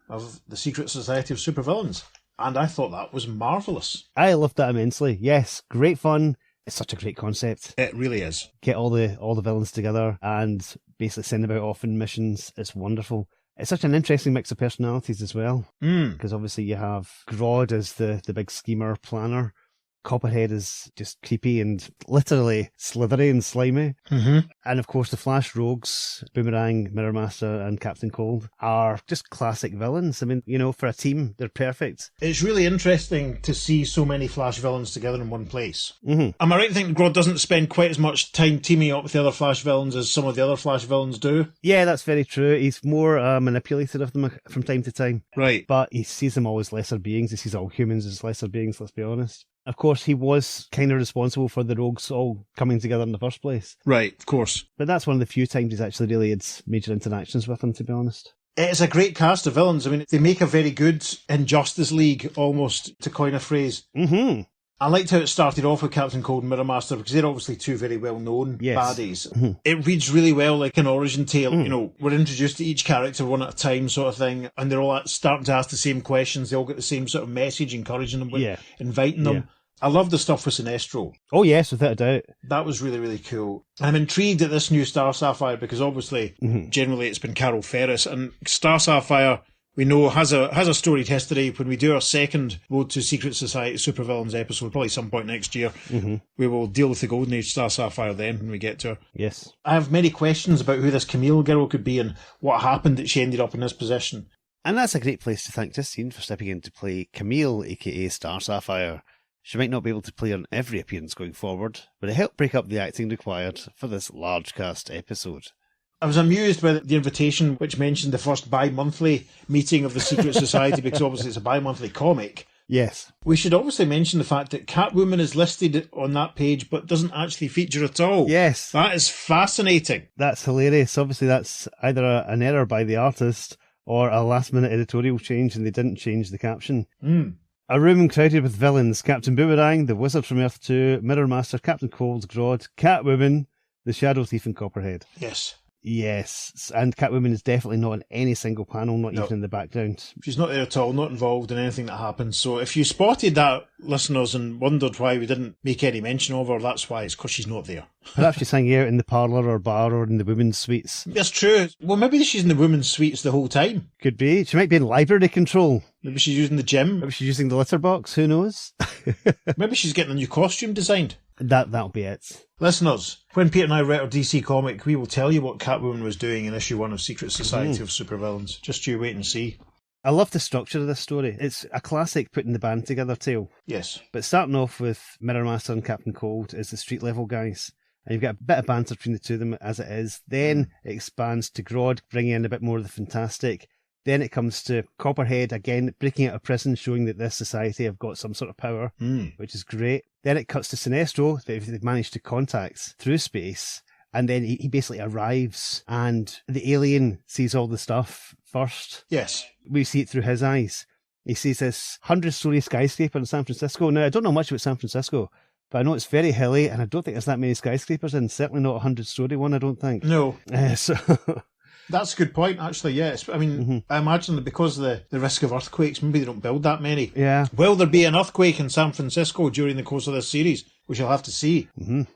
of the Secret Society of Supervillains. And I thought that was marvellous. I loved that immensely. Yes, great fun. It's such a great concept. It really is. Get all the villains together and basically send them out off on missions. It's wonderful. It's such an interesting mix of personalities as well. Because obviously you have Grodd as the big schemer planner. Copperhead is just creepy and literally slithery and slimy. Mm-hmm. And of course the Flash Rogues, Boomerang, Mirror Master and Captain Cold are just classic villains. I mean, you know, for a team, they're perfect. It's really interesting to see so many Flash villains together in one place. Mm-hmm. Am I right to think Grodd doesn't spend quite as much time teaming up with the other Flash villains as some of the other Flash villains do? Yeah, that's very true. He's more manipulated of them from time to time. Right. But he sees them all as lesser beings. He sees all humans as lesser beings, let's be honest. Of course, he was kind of responsible for the Rogues all coming together in the first place. Right, of course. But that's one of the few times he's actually really had major interactions with them, to be honest. It's a great cast of villains. I mean, they make a very good Injustice League, almost, to coin a phrase. Mm-hmm. I liked how it started off with Captain Cold and Mirror Master because they're obviously two very well-known baddies. Mm-hmm. It reads really well like an origin tale. You know, we're introduced to each character one at a time sort of thing, and they're all starting to ask the same questions. They all get the same sort of message, encouraging them, inviting them. Yeah. I love the stuff with Sinestro. Oh yes, without a doubt. That was really, really cool. And I'm intrigued at this new Star Sapphire because obviously, generally it's been Carol Ferris, and Star Sapphire, we know, has a storied history. When we do our second Road to Secret Society Supervillains episode, probably some point next year, we will deal with the Golden Age Star Sapphire then when we get to her. Yes. I have many questions about who this Camille girl could be and what happened that she ended up in this position. And that's a great place to thank Justine for stepping in to play Camille, aka Star Sapphire. She might not be able to play on every appearance going forward, but it helped break up the acting required for this large cast episode. I was amused by the invitation which mentioned the first bi-monthly meeting of the Secret Society because obviously it's a bi-monthly comic. Yes. We should obviously mention the fact that Catwoman is listed on that page but doesn't actually feature at all. Yes. That is fascinating. That's hilarious. Obviously that's either an error by the artist or a last-minute editorial change and they didn't change the caption. Mm. A room crowded with villains: Captain Boomerang, the Wizard from Earth 2, Mirror Master, Captain Cold, Grodd, Catwoman, the Shadow Thief, and Copperhead. Yes. Yes, and Catwoman is definitely not in any single panel, not No. even in the background. She's not there at all, not involved in anything that happens. So if you spotted that, listeners, and wondered why we didn't make any mention of her, that's why. It's because she's not there. Perhaps she's hanging out in the parlour or bar or in the women's suites. That's true. Well, maybe she's in the women's suites the whole time. Could be. She might be in library control. Maybe she's using the gym. Maybe she's using the litter box. Who knows? Maybe she's getting a new costume designed. That'll be it. Listeners, when Peter and I read our DC comic, we will tell you what Catwoman was doing in issue 1 of Secret Society of Supervillains. Just you wait and see. I love the structure of this story. It's a classic putting the band together tale. Yes. But starting off with Mirror Master and Captain Cold is the street level guys. And you've got a bit of banter between the two of them as it is. Then it expands to Grodd, bringing in a bit more of the fantastic. Then it comes to Copperhead, again, breaking out of prison, showing that this society have got some sort of power, which is great. Then it cuts to Sinestro, that they've managed to contact through space. And then he basically arrives, and the alien sees all the stuff first. Yes. We see it through his eyes. He sees this 100-story skyscraper in San Francisco. Now, I don't know much about San Francisco, but I know it's very hilly, and I don't think there's that many skyscrapers in. Certainly not a 100-story one, I don't think. No. So That's a good point, actually, yes. I mean, I imagine that because of the risk of earthquakes, maybe they don't build that many. yeah. Will there be an earthquake in San Francisco during the course of this series? We shall have to see.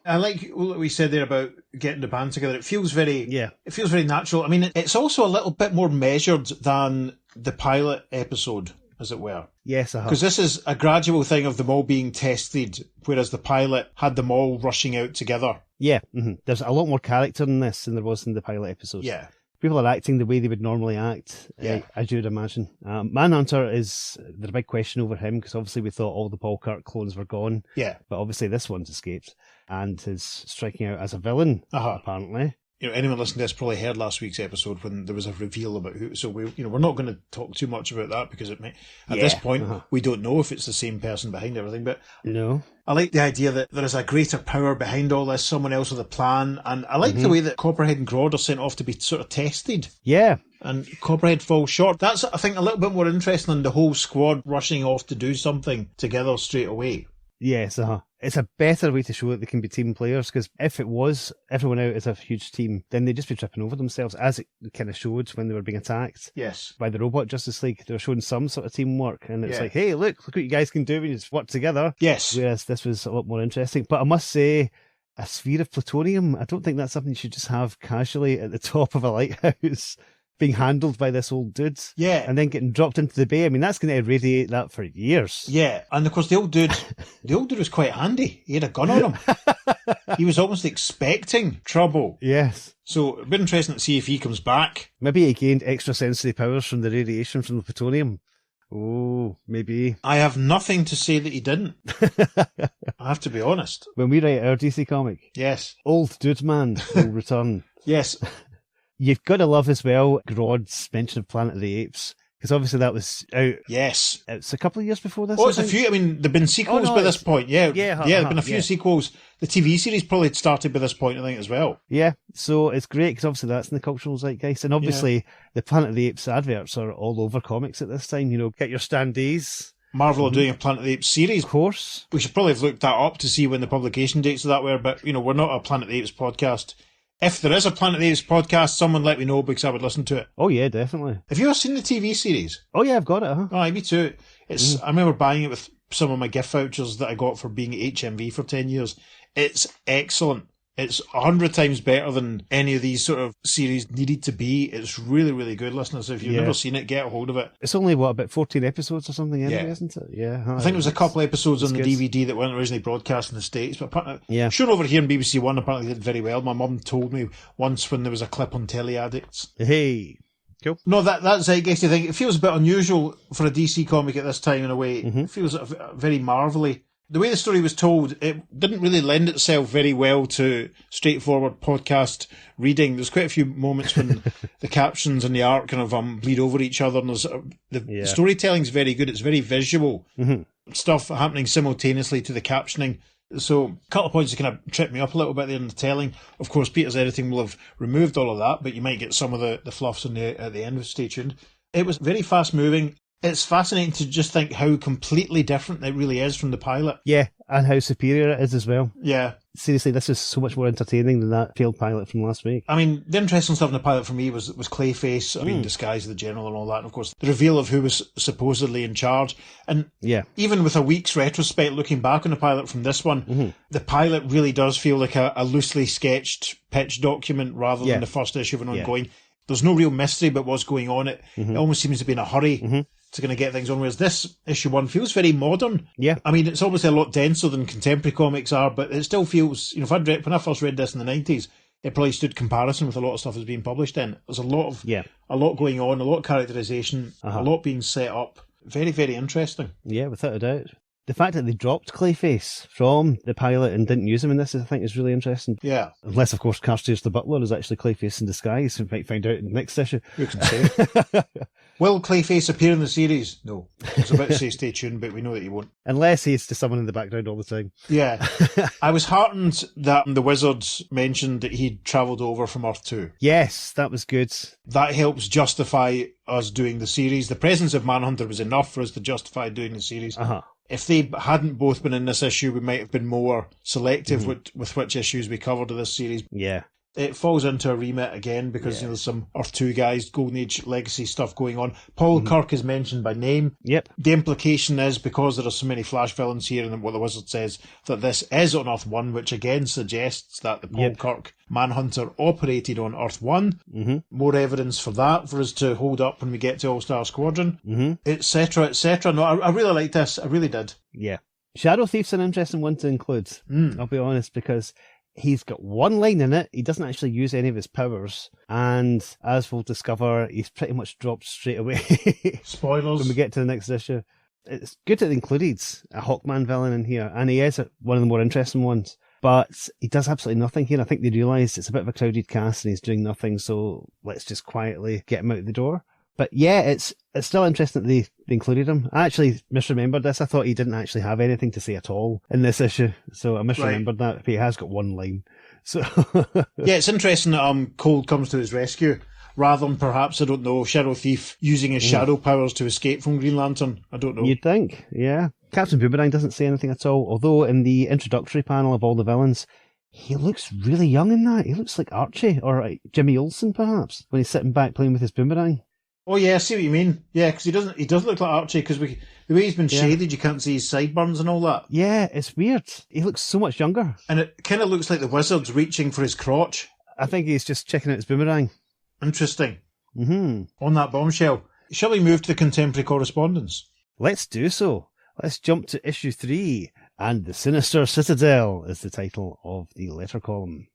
I like what we said there about getting the band together. It feels very natural. I mean, it's also a little bit more measured than the pilot episode, as it were. Yes, I have. Because this is a gradual thing of them all being tested, whereas the pilot had them all rushing out together. Yeah, there's a lot more character in this than there was in the pilot episodes. Yeah. People are acting the way they would normally act, as you'd imagine. Manhunter there's a big question over him, because obviously we thought all the Paul Kirk clones were gone. Yeah. But obviously this one's escaped and is striking out as a villain, apparently. You know, anyone listening to this probably heard last week's episode when there was a reveal about who. So we're not going to talk too much about that because it may, at this point we don't know if it's the same person behind everything. But no, I like the idea that there is a greater power behind all this, someone else with a plan, and I like the way that Copperhead and Grodd are sent off to be sort of tested. Yeah. And Copperhead falls short. That's, I think, a little bit more interesting than the whole squad rushing off to do something together straight away. Yes, it's a better way to show that they can be team players, because if it was everyone out as a huge team, then they'd just be tripping over themselves, as it kind of showed when they were being attacked by the Robot Justice League. They were showing some sort of teamwork, and it's like, hey, look what you guys can do when you just work together. Yes. Whereas this was a lot more interesting. But I must say, a sphere of plutonium, I don't think that's something you should just have casually at the top of a lighthouse, being handled by this old dude. Yeah. And then getting dropped into the bay. I mean, that's going to irradiate that for years. Yeah. And of course, the old dude was quite handy. He had a gun on him. He was almost expecting trouble. Yes. So it'd be interesting to see if he comes back. Maybe he gained extra sensory powers from the radiation from the plutonium. Oh, maybe. I have nothing to say that he didn't. I have to be honest. When we write our DC comic, yes, old dude man will return. Yes. You've got to love as well Grodd's mention of Planet of the Apes, because obviously that was out. Yes. It's a couple of years before this. Oh, it's a few. I mean, there've been sequels by this point. Yeah. There've been a few sequels. The TV series probably had started by this point, I think, as well. Yeah. So it's great, because obviously that's in the cultural zeitgeist. And obviously the Planet of the Apes adverts are all over comics at this time. You know, get your standees. Marvel are doing a Planet of the Apes series. Of course. We should probably have looked that up to see when the publication dates of that were, but, we're not a Planet of the Apes podcast. If there is a Planet of the Apes podcast, someone let me know, because I would listen to it. Oh, yeah, definitely. Have you ever seen the TV series? Oh, yeah, I've got it, Oh, me too. I remember buying it with some of my gift vouchers that I got for being at HMV for 10 years. It's excellent. It's 100 times better than any of these sort of series needed to be. It's really, really good, listeners. If you've never seen it, get a hold of it. It's only, about 14 episodes or something anyway, isn't it? Yeah. I think there was a couple episodes on the DVD that weren't originally broadcast in the States, but apparently, sure, over here on BBC One apparently did very well. My mum told me once when there was a clip on Telly Addicts. Hey. Cool. No, that's zeitgeisty thing. It feels a bit unusual for a DC comic at this time in a way. It feels very Marvel-y. The way the story was told, it didn't really lend itself very well to straightforward podcast reading. There's quite a few moments when the captions and the art kind of bleed over each other, and the storytelling's very good. It's very visual. Stuff happening simultaneously to the captioning. So a couple of points that kind of tripped me up a little bit there in the telling. Of course, Peter's editing will have removed all of that, but you might get some of the fluffs at the end. Stay tuned. It was very fast moving. It's fascinating to just think how completely different it really is from the pilot. Yeah, and how superior it is as well. Yeah. Seriously, this is so much more entertaining than that failed pilot from last week. I mean, the interesting stuff in the pilot for me was Clayface being disguised as the general and all that. And of course, the reveal of who was supposedly in charge. And even with a week's retrospect looking back on the pilot from this one, the pilot really does feel like a loosely sketched pitch document rather than the first issue of an ongoing. There's no real mystery about what's going on. It almost seems to be in a hurry to kind of get things on, whereas this issue 1 feels very modern. Yeah. I mean, it's obviously a lot denser than contemporary comics are, but it still feels, you know, when I first read this in the 90s, it probably stood comparison with a lot of stuff that's being published in. There's a lot going on, a lot of characterization, a lot being set up. Very, very interesting. Yeah, without a doubt. The fact that they dropped Clayface from the pilot and didn't use him in this, I think, is really interesting. Yeah. Unless, of course, Carstairs the Butler is actually Clayface in disguise. We might find out in the next issue. Who can say? Will Clayface appear in the series? No. I was about to say stay tuned, but we know that he won't. Unless he's to someone in the background all the time. Yeah. I was heartened that the Wizards mentioned that he'd travelled over from Earth 2. Yes, that was good. That helps justify us doing the series. The presence of Manhunter was enough for us to justify doing the series. If they hadn't both been in this issue, we might have been more selective with which issues we covered of this series. Yeah. It falls into a remit again because there's some Earth 2 guys, Golden Age legacy stuff going on. Paul Kirk is mentioned by name. Yep. The implication is, because there are so many Flash villains here, and what the Wizard says, that this is on Earth 1, which again suggests that the Paul Kirk Manhunter operated on Earth 1. More evidence for that for us to hold up when we get to All-Star Squadron, etc., etc. No, I really liked this. I really did. Yeah. Shadow Thief's an interesting one to include, I'll be honest, because he's got one line in it. He doesn't actually use any of his powers. And as we'll discover, he's pretty much dropped straight away. Spoilers. When we get to the next issue. It's good that it included a Hawkman villain in here. And he is one of the more interesting ones. But he does absolutely nothing here. I think they realise it's a bit of a crowded cast and he's doing nothing. So let's just quietly get him out the door. But yeah, it's still interesting that they included him. I actually misremembered this. I thought he didn't actually have anything to say at all in this issue. So I misremembered that. But he has got one line. So yeah, it's interesting that Cole comes to his rescue rather than perhaps, I don't know, Shadow Thief using his shadow powers to escape from Green Lantern. I don't know. You'd think, yeah. Captain Boomerang doesn't say anything at all. Although in the introductory panel of all the villains, he looks really young in that. He looks like Archie or Jimmy Olsen, perhaps, when he's sitting back playing with his boomerang. Oh yeah, I see what you mean. Yeah, because he does look like Archie, because the way he's been shaded, you can't see his sideburns and all that. Yeah, it's weird. He looks so much younger. And it kind of looks like the Wizard's reaching for his crotch. I think he's just checking out his boomerang. Interesting. On that bombshell. Shall we move to the contemporary correspondence? Let's do so. Let's jump to issue 3. And The Sinister Citadel is the title of the letter column.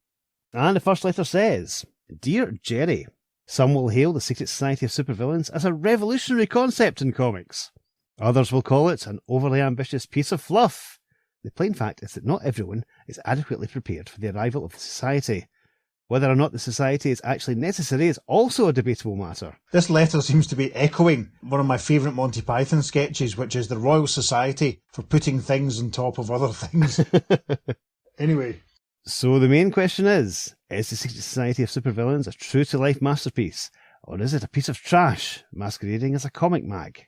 And the first letter says, Dear Jerry, some will hail the Secret Society of Supervillains as a revolutionary concept in comics. Others will call it an overly ambitious piece of fluff. The plain fact is that not everyone is adequately prepared for the arrival of the society. Whether or not the society is actually necessary is also a debatable matter. This letter seems to be echoing one of my favourite Monty Python sketches, which is the Royal Society for putting things on top of other things. Anyway. So the main question is the Secret Society of Supervillains a true-to-life masterpiece, or is it a piece of trash masquerading as a comic mag?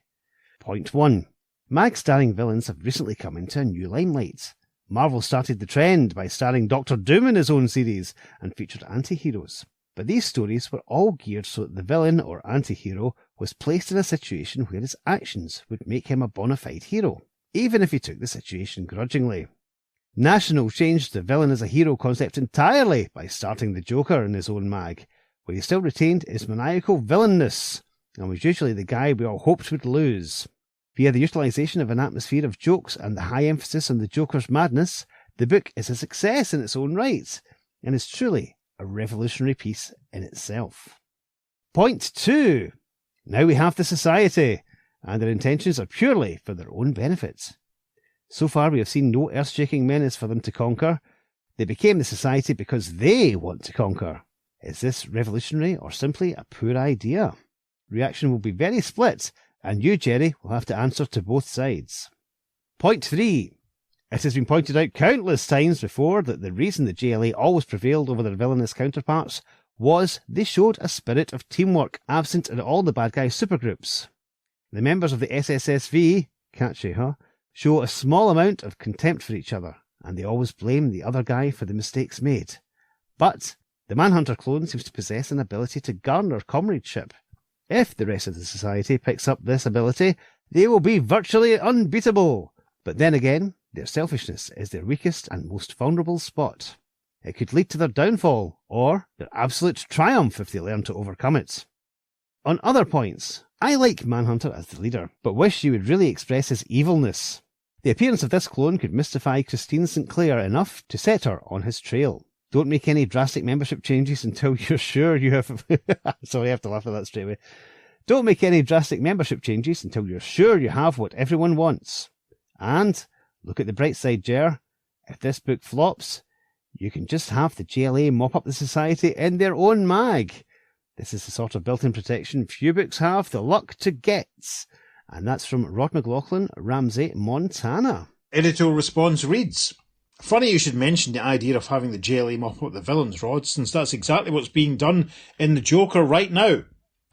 Point 1. Mag-starring villains have recently come into a new limelight. Marvel started the trend by starring Doctor Doom in his own series and featured anti-heroes. But these stories were all geared so that the villain or anti-hero was placed in a situation where his actions would make him a bona fide hero, even if he took the situation grudgingly. National changed the villain as a hero concept entirely by starting the Joker in his own mag, where he still retained his maniacal villainness, and was usually the guy we all hoped would lose. Via the utilisation of an atmosphere of jokes and the high emphasis on the Joker's madness, the book is a success in its own right, and is truly a revolutionary piece in itself. Point 2. Now we have the Society, and their intentions are purely for their own benefit. So far we have seen no earth-shaking menace for them to conquer. They became the Society because they want to conquer. Is this revolutionary or simply a poor idea? Reaction will be very split, and you, Jerry, will have to answer to both sides. Point 3. It has been pointed out countless times before that the reason the JLA always prevailed over their villainous counterparts was they showed a spirit of teamwork absent in all the bad guy supergroups. The members of the SSSV, catchy, huh, show a small amount of contempt for each other, and they always blame the other guy for the mistakes made. But the Manhunter clone seems to possess an ability to garner comradeship. If the rest of the society picks up this ability, they will be virtually unbeatable. But then again, their selfishness is their weakest and most vulnerable spot. It could lead to their downfall, or their absolute triumph if they learn to overcome it. On other points, I like Manhunter as the leader, but wish he would really express his evilness. The appearance of this clone could mystify Christine St. Clair enough to set her on his trail. Don't make any drastic membership changes until you're sure you have... Sorry, I have to laugh at that straight away. Don't make any drastic membership changes until you're sure you have what everyone wants. And, look at the bright side, Jer. If this book flops, you can just have the JLA mop up the society in their own mag. This is the sort of built-in protection few books have the luck to get. And that's from Rod McLaughlin, Ramsey, Montana. Editorial response reads, funny you should mention the idea of having the JLA mop up the villains, Rod, since that's exactly what's being done in The Joker right now.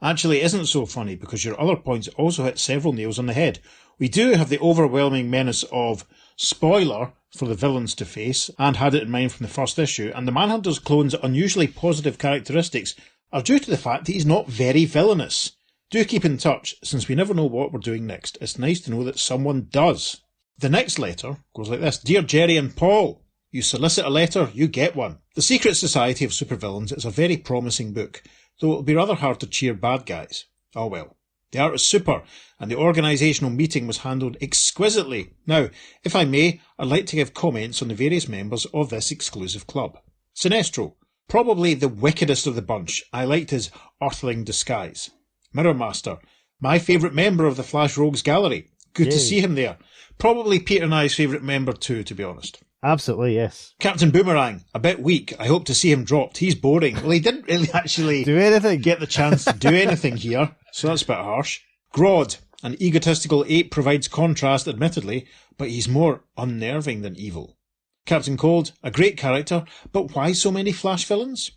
Actually, it isn't so funny, because your other points also hit several nails on the head. We do have the overwhelming menace of spoiler for the villains to face, and had it in mind from the first issue, and the Manhunter's clone's unusually positive characteristics are due to the fact that he's not very villainous. Do keep in touch, since we never know what we're doing next. It's nice to know that someone does. The next letter goes like this. Dear Jerry and Paul, you solicit a letter, you get one. The Secret Society of Supervillains is a very promising book, though it'll be rather hard to cheer bad guys. Oh well. The art is super, and the organisational meeting was handled exquisitely. Now, if I may, I'd like to give comments on the various members of this exclusive club. Sinestro, probably the wickedest of the bunch. I liked his Earthling disguise. Mirror Master, my favourite member of the Flash Rogues Gallery. Good to see him there. Probably Peter and I's favourite member too, to be honest. Absolutely, yes. Captain Boomerang, a bit weak. I hope to see him dropped. He's boring. Well, he didn't really actually do anything. Get the chance to do anything here, so that's a bit harsh. Grodd, an egotistical ape, provides contrast, admittedly, but he's more unnerving than evil. Captain Cold, a great character, but why so many Flash villains?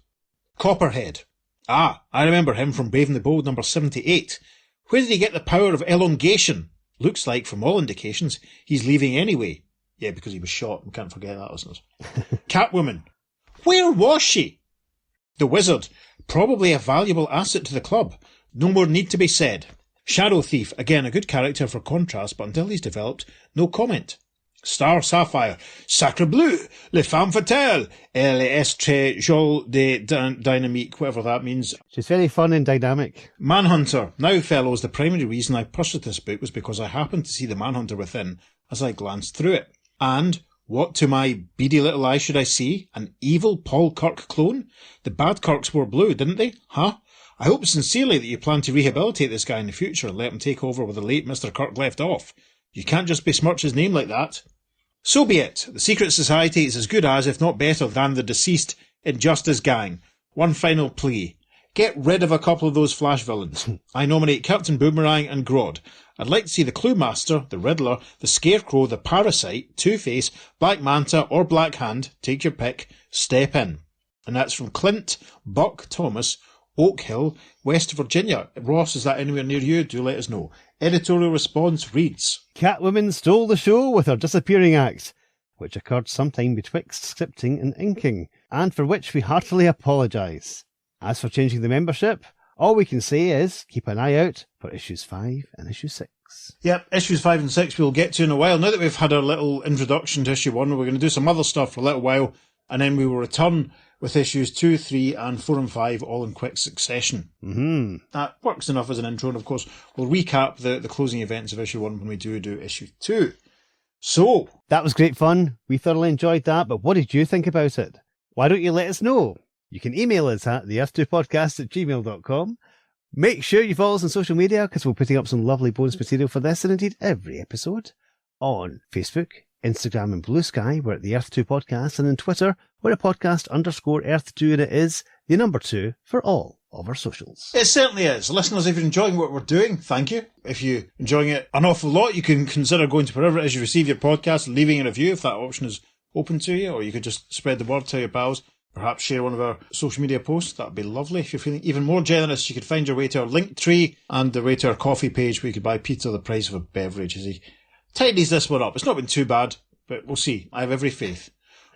Copperhead. Ah, I remember him from Brave and the Bold number 78. Where did he get the power of elongation? Looks like, from all indications, he's leaving anyway. Yeah, because he was shot. We can't forget that, listeners. Catwoman. Where was she? The Wizard. Probably a valuable asset to the club. No more need to be said. Shadow Thief. Again, a good character for contrast, but until he's developed, no comment. Star Sapphire. Sacre bleu. Les femmes fatales. Elle est très jolie de dynamique, whatever that means. She's very fun and dynamic. Manhunter. Now, fellows, the primary reason I purchased this book was because I happened to see the Manhunter within as I glanced through it. And what to my beady little eye should I see? An evil Paul Kirk clone? The bad Kirks wore blue, didn't they? Huh? I hope sincerely that you plan to rehabilitate this guy in the future and let him take over where the late Mr. Kirk left off. You can't just besmirch his name like that. So be it. The Secret Society is as good as, if not better than, the deceased Injustice Gang. One final plea. Get rid of a couple of those Flash villains. I nominate Captain Boomerang and Grodd. I'd like to see the Clue Master, the Riddler, the Scarecrow, the Parasite, Two-Face, Black Manta or Black Hand, take your pick, step in. And that's from Clint Buck Thomas, Oak Hill, West Virginia. Ross, is that anywhere near you? Do let us know. Editorial response reads, Catwoman stole the show with her disappearing act, which occurred sometime betwixt scripting and inking, and for which we heartily apologise. As for changing the membership, all we can say is keep an eye out for issues 5 and issue 6. Yep, issues 5 and 6 we'll get to in a while. Now that we've had our little introduction to issue 1, we're going to do some other stuff for a little while, and then we will return with issues 2, 3 and 4 and 5 all in quick succession. Mm-hmm. That works enough as an intro, and of course we'll recap the closing events of issue 1 when we do issue 2. So, that was great fun. We thoroughly enjoyed that, but what did you think about it? Why don't you let us know? You can email us at theearth2podcast@gmail.com. Make sure you follow us on social media, because we're putting up some lovely bonus material for this and indeed every episode. On Facebook, Instagram and Blue Sky, we're at the Earth 2 Podcast, and on Twitter, we're at podcast_Earth2, and it is the number 2 for all of our socials. It certainly is. Listeners, if you're enjoying what we're doing, thank you. If you're enjoying it an awful lot, you can consider going to wherever it is you receive your podcast and leaving a review if that option is open to you, or you could just spread the word to your pals. perhaps share one of our social media posts. That'd be lovely. If you're feeling even more generous, you could find your way to our link tree and the way to our coffee page where you could buy Peter the price of a beverage as he tidies this one up. It's not been too bad, but we'll see. I have every faith.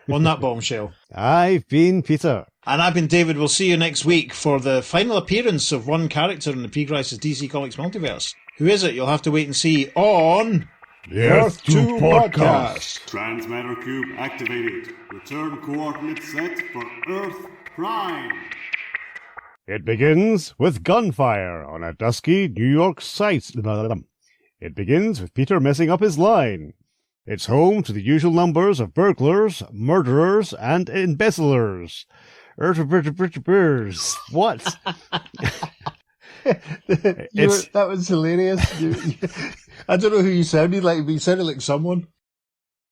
On that bombshell. I've been Peter. And I've been David. We'll see you next week for the final appearance of one character in the Pre-Crisis DC Comics multiverse. Who is it? You'll have to wait and see on The Earth 2 podcast. Transmatter cube activated. Return coordinates set for Earth Prime. It begins with gunfire on a dusky New York site. It begins with Peter messing up his line. It's home to the usual numbers of burglars, murderers, and embezzlers. What? That was hilarious. I don't know who you sounded like, but you sounded like someone.